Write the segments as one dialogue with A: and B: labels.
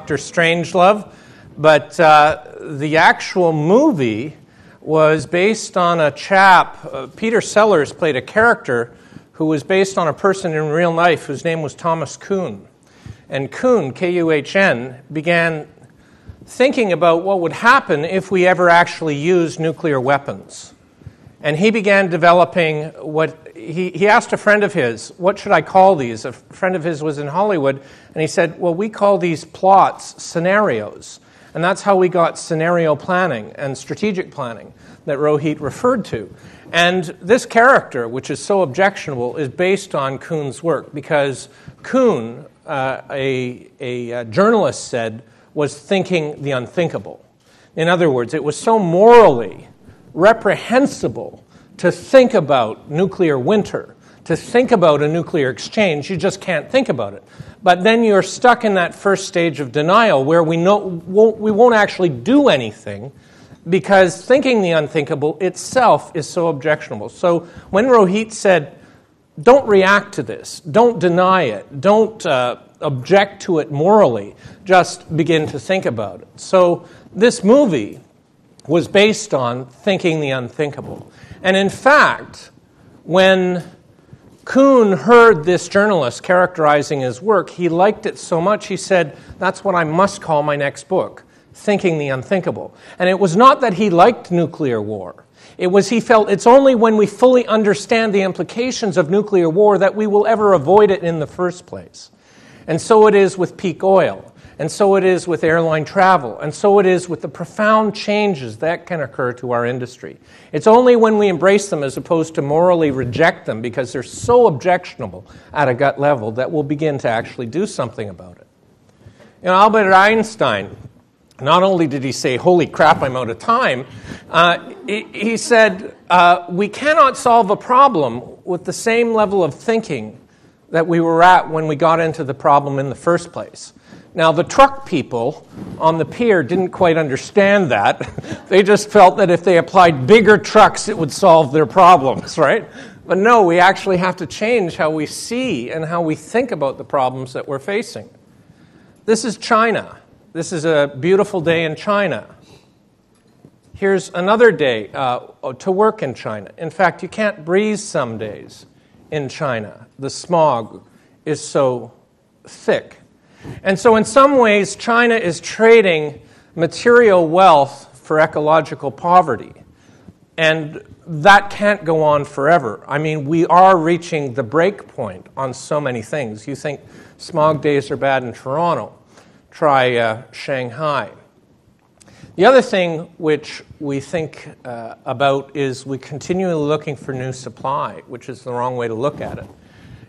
A: Dr. Strangelove, but the actual movie was based on a chap, Peter Sellers played a character who was based on a person in real life whose name was Thomas Kuhn. And Kuhn, K-U-H-N, began thinking about what would happen if we ever actually used nuclear weapons. And he began developing what he asked a friend of his, what should I call these? A friend of his was in Hollywood, and he said, well, we call these plots scenarios. And that's how we got scenario planning and strategic planning that Rohit referred to. And this character, which is so objectionable, is based on Kuhn's work because Kuhn, a journalist said, was thinking the unthinkable. In other words, it was so morally reprehensible to think about nuclear winter, to think about a nuclear exchange. You just can't think about it. But then you're stuck in that first stage of denial where we won't actually do anything because thinking the unthinkable itself is so objectionable. So when Rohit said, don't react to this, don't deny it, don't object to it morally, just begin to think about it. So this movie was based on thinking the unthinkable. And in fact, when Kuhn heard this journalist characterizing his work, he liked it so much, he said, that's what I must call my next book, Thinking the Unthinkable. And it was not that he liked nuclear war. It was he felt it's only when we fully understand the implications of nuclear war that we will ever avoid it in the first place. And so it is with peak oil. And so it is with airline travel. And so it is with the profound changes that can occur to our industry. It's only when we embrace them as opposed to morally reject them because they're so objectionable at a gut level that we'll begin to actually do something about it. You know, Albert Einstein, not only did he say, holy crap, I'm out of time, he said, we cannot solve a problem with the same level of thinking that we were at when we got into the problem in the first place. Now, the truck people on the pier didn't quite understand that. They just felt that if they applied bigger trucks, it would solve their problems, right? But no, we actually have to change how we see and how we think about the problems that we're facing. This is China. This is a beautiful day in China. Here's another day to work in China. In fact, you can't breathe some days in China. The smog is so thick. And so in some ways, China is trading material wealth for ecological poverty. And that can't go on forever. I mean, we are reaching the break point on so many things. You think smog days are bad in Toronto. Try Shanghai. The other thing which we think about is we continually looking for new supply, which is the wrong way to look at it.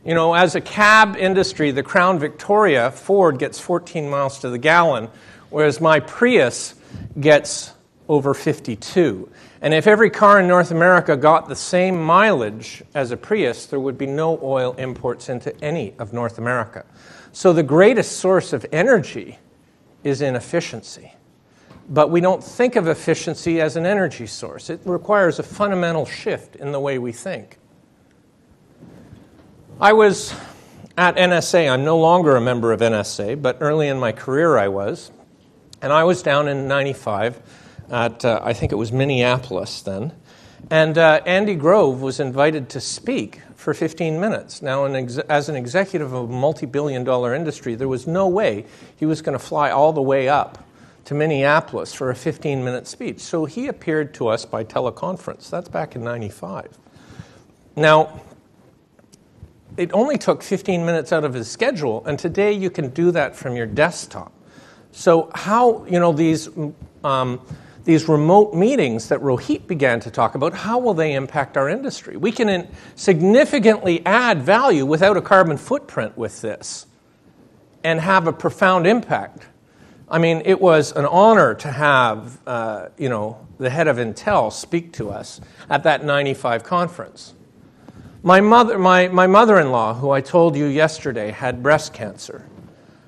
A: You know, as a cab industry, the Crown Victoria Ford gets 14 miles to the gallon, whereas my Prius gets over 52. And if every car in North America got the same mileage as a Prius, there would be no oil imports into any of North America. So the greatest source of energy is inefficiency. But we don't think of efficiency as an energy source. It requires a fundamental shift in the way we think. I was at NSA. I'm no longer a member of NSA, but early in my career I was. And I was down in 95 at, I think it was Minneapolis then. And Andy Grove was invited to speak for 15 minutes. Now, as an executive of a multi-billion-dollar industry, there was no way he was going to fly all the way up to Minneapolis for a 15-minute speech. So he appeared to us by teleconference. That's back in 95. Now, it only took 15 minutes out of his schedule, and today you can do that from your desktop. So how, you know, these remote meetings that Rohit began to talk about, how will they impact our industry? We can significantly add value without a carbon footprint with this and have a profound impact. I mean, it was an honor to have, the head of Intel speak to us at that 95 conference. My mother-in-law, who I told you yesterday, had breast cancer.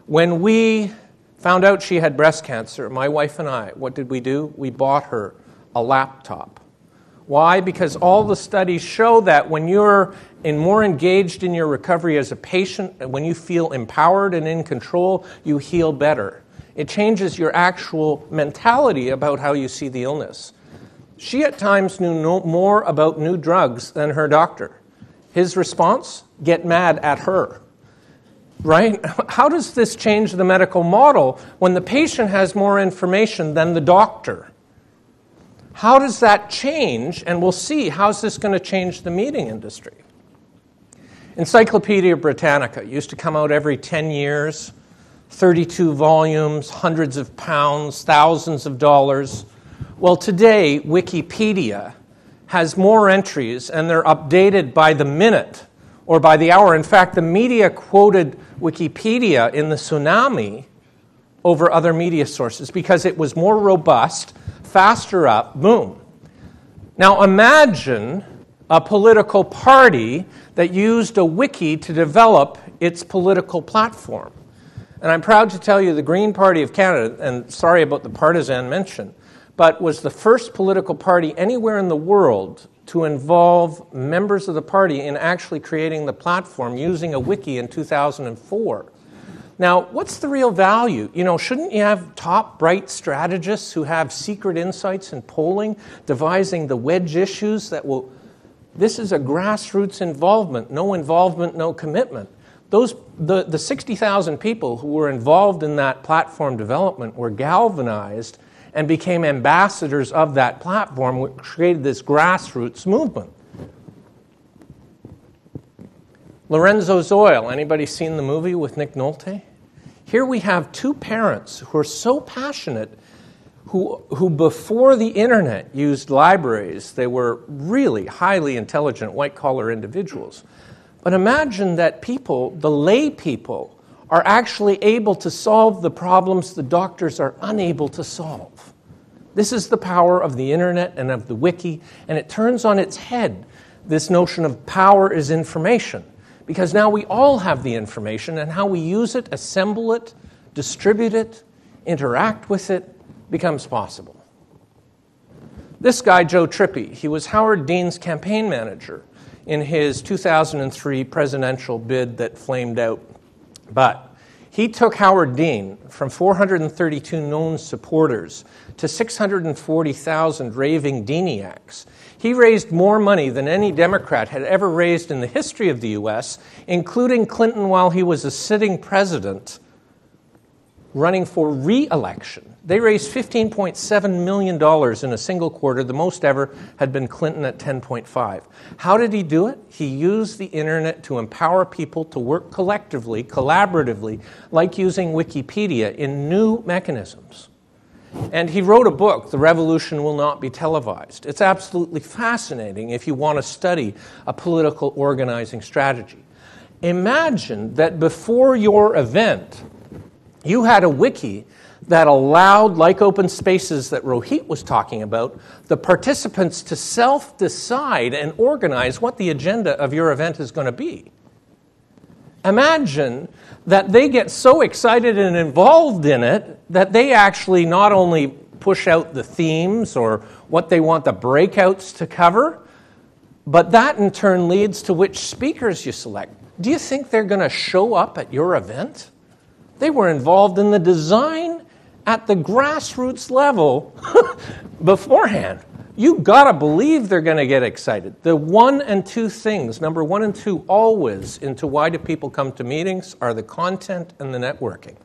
A: When we found out she had breast cancer, my wife and I, what did we do? We bought her a laptop. Why? Because all the studies show that when you're more engaged in your recovery as a patient, when you feel empowered and in control, you heal better. It changes your actual mentality about how you see the illness. She at times knew no more about new drugs than her doctor. His response? Get mad at her. Right? How does this change the medical model when the patient has more information than the doctor? How does that change? And we'll see, how's this going to change the meeting industry? Encyclopedia Britannica used to come out every 10 years, 32 volumes, hundreds of pounds, thousands of dollars. Well, today, Wikipedia has more entries, and they're updated by the minute or by the hour. In fact, the media quoted Wikipedia in the tsunami over other media sources because it was more robust, faster up, boom. Now imagine a political party that used a wiki to develop its political platform. And I'm proud to tell you the Green Party of Canada, and sorry about the partisan mention, but was the first political party anywhere in the world to involve members of the party in actually creating the platform using a wiki in 2004. Now, what's the real value? Shouldn't you have top, bright strategists who have secret insights in polling, devising the wedge issues that will... This is a grassroots involvement. No involvement, no commitment. The 60,000 people who were involved in that platform development were galvanized and became ambassadors of that platform, which created this grassroots movement. Lorenzo's Oil. Anybody seen the movie with Nick Nolte? Here we have two parents who are so passionate, who before the internet used libraries. They were really highly intelligent white-collar individuals. But imagine that people, the lay people, are actually able to solve the problems the doctors are unable to solve. This is the power of the internet and of the wiki, and it turns on its head this notion of power is information. Because now we all have the information, and how we use it, assemble it, distribute it, interact with it, becomes possible. This guy, Joe Trippi, he was Howard Dean's campaign manager in his 2003 presidential bid that flamed out. But he took Howard Dean from 432 known supporters to 640,000 raving Deaniacs. He raised more money than any Democrat had ever raised in the history of the U.S., including Clinton while he was a sitting president running for re-election. They raised $15.7 million in a single quarter. The most ever had been Clinton at 10.5. How did he do it? He used the internet to empower people to work collectively, collaboratively, like using Wikipedia in new mechanisms. And he wrote a book, The Revolution Will Not Be Televised. It's absolutely fascinating if you want to study a political organizing strategy. Imagine that before your event, you had a wiki that allowed, like open spaces that Rohit was talking about, the participants to self-decide and organize what the agenda of your event is going to be. Imagine that they get so excited and involved in it that they actually not only push out the themes or what they want the breakouts to cover, but that in turn leads to which speakers you select. Do you think they're going to show up at your event? They were involved in the design at the grassroots level beforehand. You've got to believe they're going to get excited. The one and two things, number one and two always, into why do people come to meetings are the content and the networking.